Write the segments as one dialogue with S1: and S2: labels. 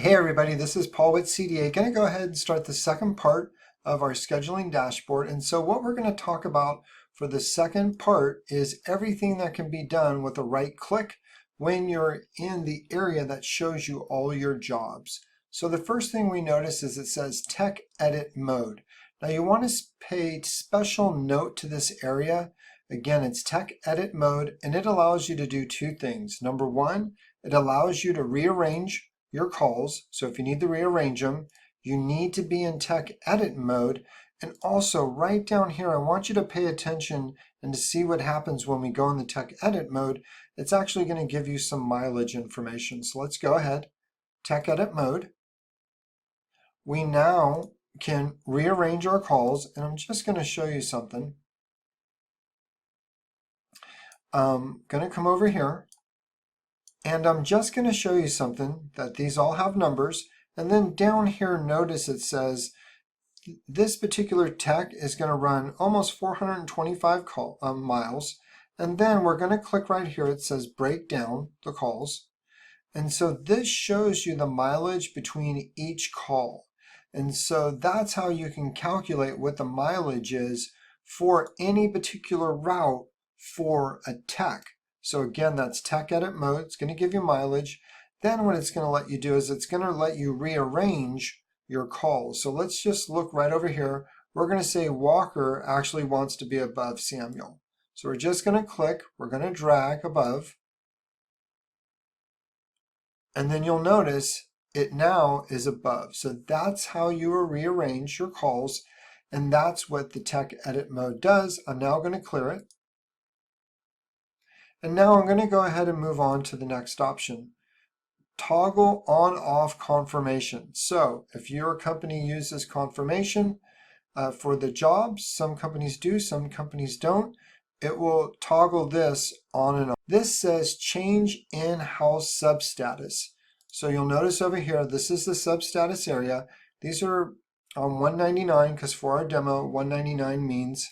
S1: Hey everybody, this is Paul with CDA. Going to go ahead and start the second part of our scheduling dashboard. And so what we're going to talk about for the second part is everything that can be done with a right click when you're in the area that shows you all your jobs. So the first thing we notice is it says Tech Edit Mode. Now you want to pay special note to this area. Again, it's Tech Edit Mode, and it allows you to do two things. Number one, it allows you to rearrange your calls. So if you need to rearrange them, you need to be in Tech Edit mode. And also right down here, I want you to pay attention and to see what happens when we go in the Tech Edit mode. It's actually going to give you some mileage information. So let's go ahead, Tech Edit mode. We now can rearrange our calls, and I'm just going to show you something. I'm going to come over here. And I'm just going to show you something that these all have numbers. And then down here, notice it says this particular tech is going to run almost 425 miles. And then we're going to click right here. It says break down the calls. And so this shows you the mileage between each call. And so that's how you can calculate what the mileage is for any particular route for a tech. So again, that's Tech Edit mode. It's going to give you mileage. Then what it's going to let you do is it's going to let you rearrange your calls. So let's just look right over here. We're going to say Walker actually wants to be above Samuel. So we're just going to click. We're going to drag above. And then you'll notice it now is above. So that's how you rearrange your calls. And that's what the Tech Edit mode does. I'm now going to clear it. And now I'm going to go ahead and move on to the next option. Toggle on-off confirmation. So if your company uses confirmation for the jobs, some companies do, some companies don't, it will toggle this on and off. This says change in-house substatus. So you'll notice over here, this is the substatus area. These are on 199 because for our demo, 199 means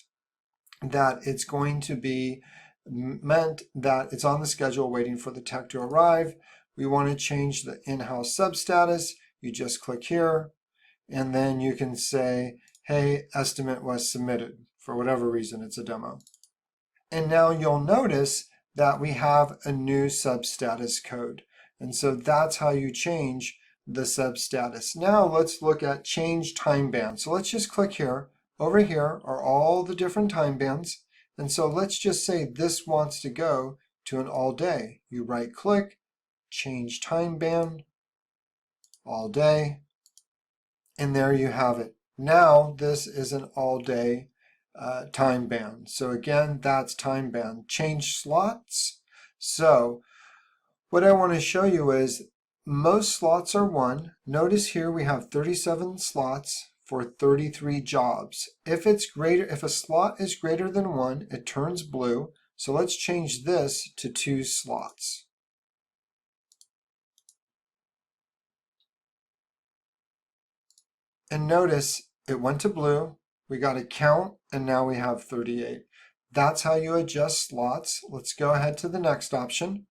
S1: that it's going to be meant that it's on the schedule waiting for the tech to arrive. We want to change the in-house substatus. You just click here, and then you can say, hey, estimate was submitted. For whatever reason, it's a demo. And now you'll notice that we have a new substatus code. And so that's how you change the substatus. Now let's look at change time band. So let's just click here. Over here are all the different time bands. And so let's just say this wants to go to an all day. You right click, change time band, all day, and there you have it. Now this is an all day time band. So again, that's time band. Change slots. So what I want to show you is most slots are 1. Notice here we have 37 slots for 33 jobs. If a slot is greater than 1, it turns blue. So let's change this to 2 slots. And notice it went to blue. We got a count, and now we have 38. That's how you adjust slots. Let's go ahead to the next option.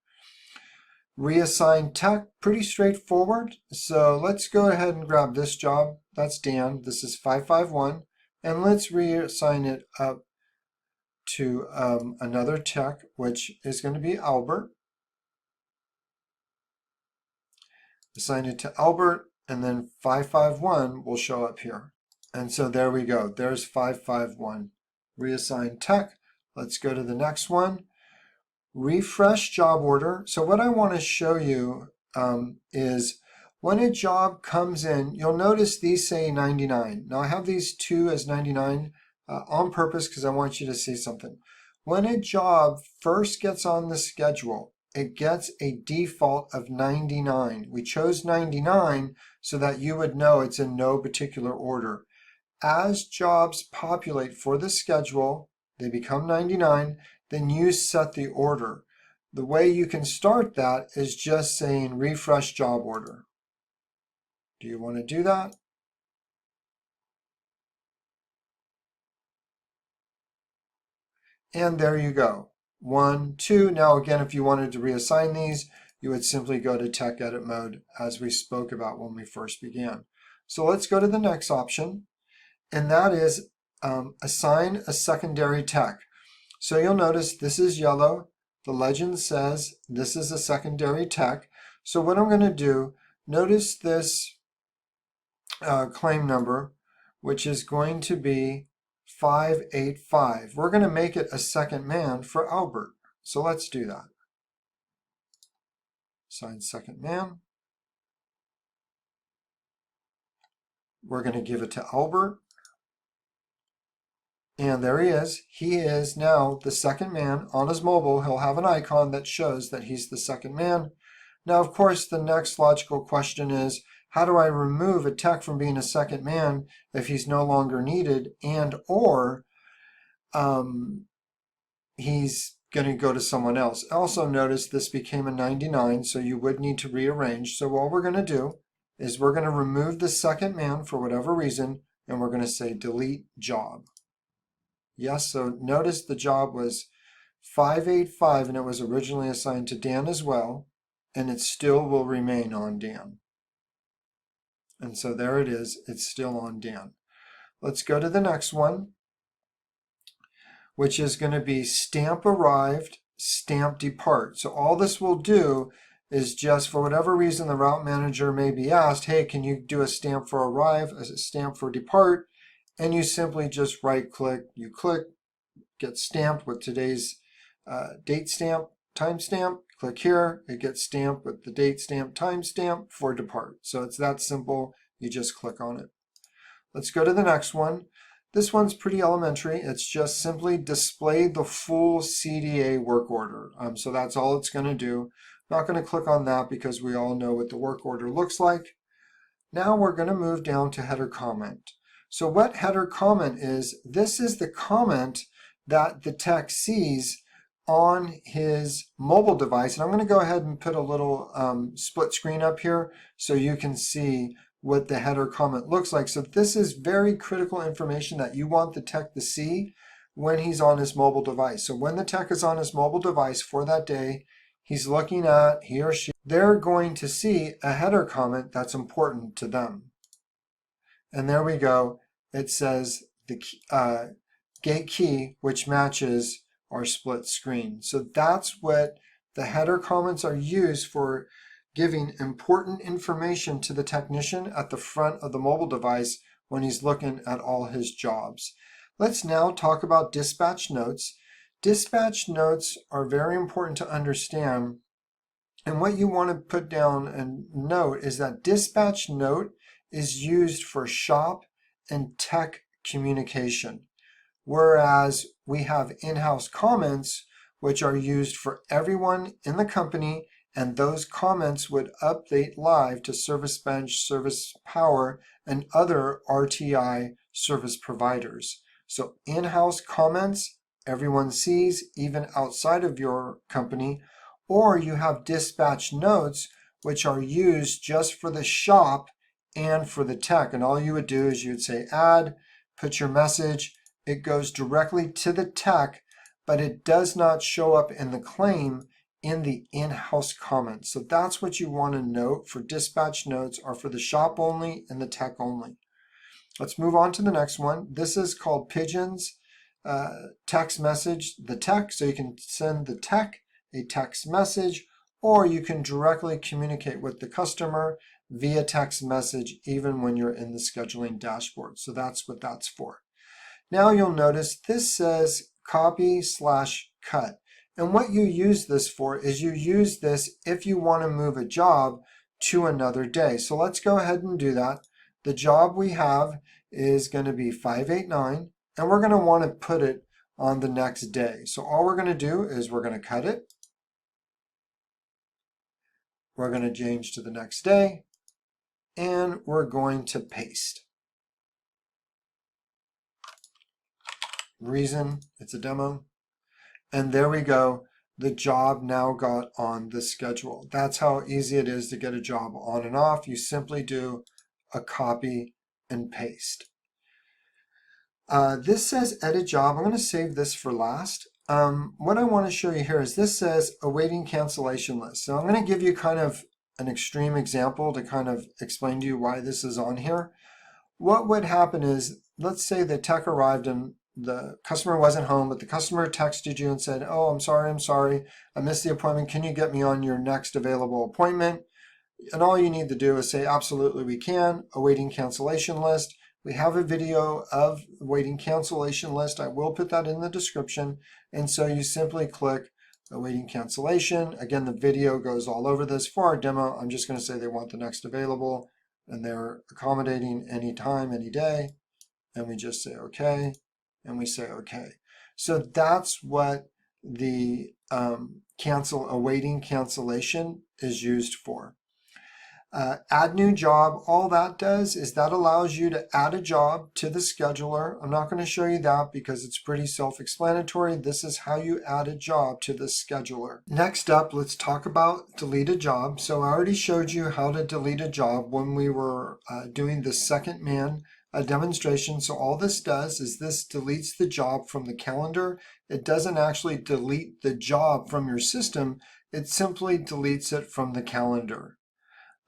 S1: Reassign tech, pretty straightforward. So let's go ahead and grab this job. That's Dan. This is 551. And let's reassign it up to another tech, which is going to be Albert. Assign it to Albert, and then 551 will show up here. And so there we go. There's 551. Reassign tech. Let's go to the next one. Refresh job order. So what I want to show you is when a job comes in, you'll notice these say 99. Now I have these two as 99 on purpose because I want you to see something. When a job first gets on the schedule, it gets a default of 99. We chose 99 so that you would know it's in no particular order. As jobs populate for the schedule, they become 99. Then you set the order. The way you can start that is just saying refresh job order. Do you want to do that? And there you go. 1, 2. Now again, if you wanted to reassign these, you would simply go to tech edit mode as we spoke about when we first began. So let's go to the next option, and that is assign a secondary tech. So you'll notice this is yellow. The legend says this is a secondary tech. So what I'm going to do, notice this claim number, which is going to be 585. We're going to make it a second man for Albert. So let's do that. Assign second man. We're going to give it to Albert. And there he is. He is now the second man. On his mobile, he'll have an icon that shows that he's the second man. Now, of course, the next logical question is, how do I remove a tech from being a second man if he's no longer needed and or he's going to go to someone else? Also notice this became a 99, so you would need to rearrange. So what we're going to do is we're going to remove the second man for whatever reason, and we're going to say delete job. Yes, so notice the job was 585 and it was originally assigned to Dan as well, and it still will remain on Dan. And so there it is, it's still on Dan. Let's go to the next one, which is going to be stamp arrived, stamp depart. So all this will do is just, for whatever reason, the route manager may be asked, hey, can you do a stamp for arrive, a stamp for depart? And you simply just right click, you click, get stamped with today's date stamp, timestamp. Click here, it gets stamped with the date stamp, timestamp for depart. So it's that simple, you just click on it. Let's go to the next one. This one's pretty elementary. It's just simply display the full CDA work order. So that's all it's going to do. Not going to click on that because we all know what the work order looks like. Now we're going to move down to header comment. So what header comment is, this is the comment that the tech sees on his mobile device. And I'm going to go ahead and put a little split screen up here so you can see what the header comment looks like. So this is very critical information that you want the tech to see when he's on his mobile device. So when the tech is on his mobile device for that day, he's looking at, he or she, they're going to see a header comment that's important to them. And there we go. It says the gate key, which matches our split screen. So that's what the header comments are used for, giving important information to the technician at the front of the mobile device when he's looking at all his jobs. Let's now talk about dispatch notes. Dispatch notes are very important to understand. And what you want to put down and note is that dispatch note is used for shop and tech communication, whereas we have in-house comments which are used for everyone in the company, and those comments would update live to Service Bench, Service Power, and other RTI service providers. So in-house comments everyone sees even outside of your company, or you have dispatch notes which are used just for the shop and for the tech. And all you would do is you would say add, put your message, it goes directly to the tech, but it does not show up in the claim in the in-house comments. So that's what you want to note for dispatch notes, are for the shop only and the tech only. Let's move on to the next one. This is called Pigeons text message, the tech. So you can send the tech a text message, or you can directly communicate with the customer via text message even when you're in the scheduling dashboard. So that's what that's for. Now you'll notice this says copy/cut. And what you use this for is you use this if you want to move a job to another day. So let's go ahead and do that. The job we have is going to be 589, and we're going to want to put it on the next day. So all we're going to do is we're going to cut it. We're going to change to the next day, and we're going to paste. Reason, it's a demo. And there we go. The job now got on the schedule. That's how easy it is to get a job on and off. You simply do a copy and paste. This says edit job. I'm going to save this for last. what I want to show you here is this says awaiting cancellation list. So I'm going to give you kind of an extreme example to kind of explain to you why this is on here. What would happen is, let's say the tech arrived and the customer wasn't home, but the customer texted you and said, oh, I'm sorry, I missed the appointment. Can you get me on your next available appointment? And all you need to do is say, absolutely, we can. Awaiting cancellation list. We have a video of awaiting cancellation list. I will put that in the description. And so you simply click awaiting cancellation. Again, the video goes all over this. For our demo, I'm just going to say they want the next available, and they're accommodating any time, any day. And we just say okay, and we say okay. So that's what the awaiting cancellation is used for. Add new job, all that does is that allows you to add a job to the scheduler. I'm not going to show you that because it's pretty self-explanatory. This is how you add a job to the scheduler. Next up, let's talk about delete a job. So I already showed you how to delete a job when we were doing the second man demonstration. So all this does is this deletes the job from the calendar. It doesn't actually delete the job from your system. It simply deletes it from the calendar.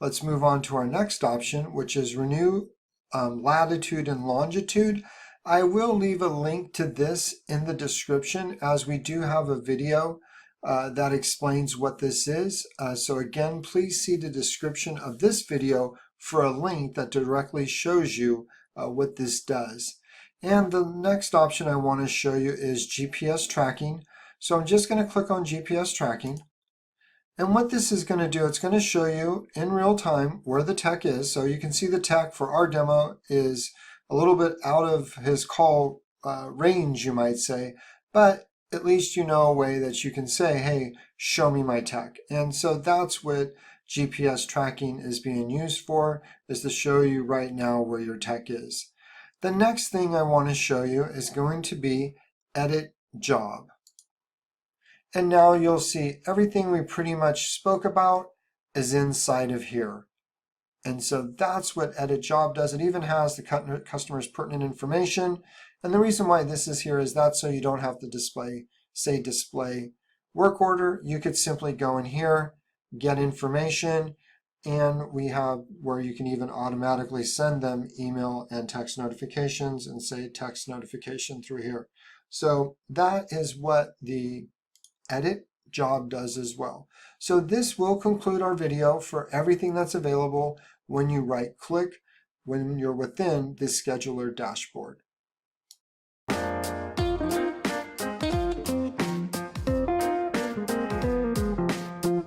S1: Let's move on to our next option, which is renew latitude and longitude. I will leave a link to this in the description, as we do have a video that explains what this is. So again, please see the description of this video for a link that directly shows you what this does. And the next option I want to show you is GPS tracking. So I'm just going to click on GPS tracking. And what this is going to do, it's going to show you in real time where the tech is. So you can see the tech for our demo is a little bit out of his call range, you might say, but at least you know a way that you can say, hey, show me my tech. And so that's what GPS tracking is being used for, is to show you right now where your tech is. The next thing I want to show you is going to be edit job. And now you'll see everything we pretty much spoke about is inside of here. And so that's what edit job does. It even has the customer's pertinent information. And the reason why this is here is that so you don't have to display work order. You could simply go in here, get information, and we have where you can even automatically send them email and text notifications and say text notification through here. So that is what the edit job does as well. So this will conclude our video for everything that's available when you right click when you're within the scheduler dashboard.